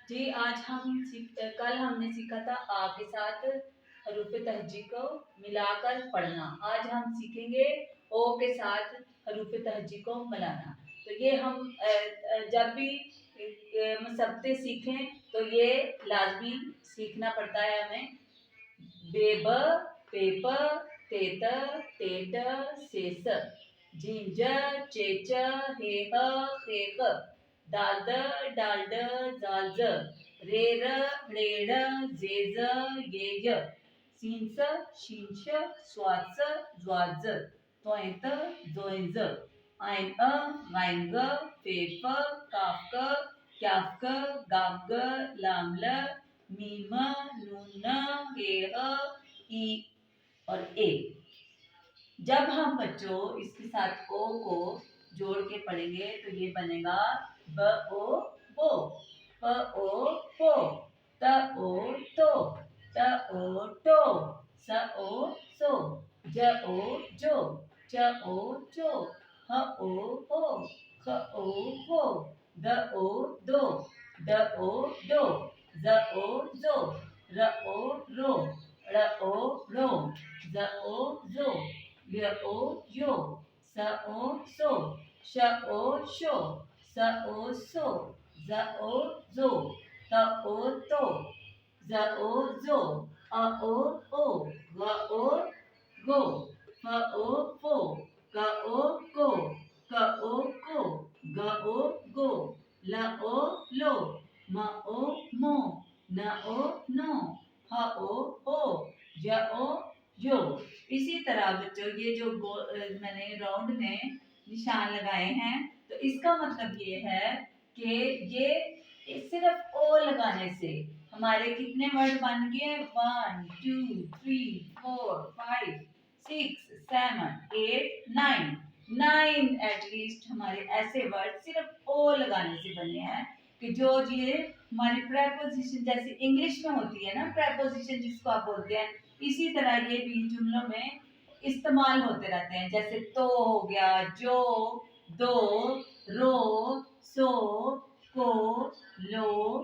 जी, कल हमने सीखा था आ के साथ हरूफ तहजी को मिलाकर पढ़ना। आज हम सीखेंगे ओ के साथ हरूफ तहजी को मिलाना। तो ये हम जब भी मसब्ते सीखें तो ये लाजमी सीखना पड़ता है हमें। बेब, पेप, तेत, टेट, सेस, झिंझ, चेच, हेह, हेक, दाद, डाल्ड, जाज, रेर, ळेड, जेज, येय, सींस, शींश, स्वाच, ज्वाज, तोयत, जोयज, आइन, गाइंग, फेफ, काफ, क्याफ, गाग, लामल, मीम, नून, हेह, ई और ए। जब हम बच्चों इसके साथ ओ को जोड़ के पढ़ेंगे तो ये बनेगा ब ओ बो, प ओ पो, त ओ तो, ट ओ टो, स ओ सो, ज ओ जो, च ओ चो, ह ओ हो, ख ओ हो, द ओ दो, ड ओ डो, ज ओ जो, र ओ रो, ड़ ओ रो, ज ओ जो, य ओ यो, स ओ सो, श ओ शो, स ओ सो, ज ओ जो, त ओ तो, ज ओ जो, अ ओ ओ, ग ओ गो, फ ओ फो, क ओ को, क ओ को, ग ओ गो, ल ओ लो, म ओ मो, न ओ नो, ह ओ हो, य ओ यो। इसी तरह बच्चों ये जो मैंने राउंड में निशान लगाए हैं तो इसका मतलब ये है कि ये सिर्फ ओ लगाने से हमारे कितने वर्ड बन गए? 1 2 3 4 5 6 7 8 9 9 एटलीस्ट हमारे ऐसे वर्ड सिर्फ ओ लगाने से बने हैं कि जो ये हमारी प्रेपोजिशन जैसे इंग्लिश में होती है ना, प्रेपोजिशन जिसको आप बोलते हैं, इसी तरह ये भी जुमलों में इस्तेमाल होते रहते हैं। जैसे तो हो गया, जो, दो, रो, सो, को, लो,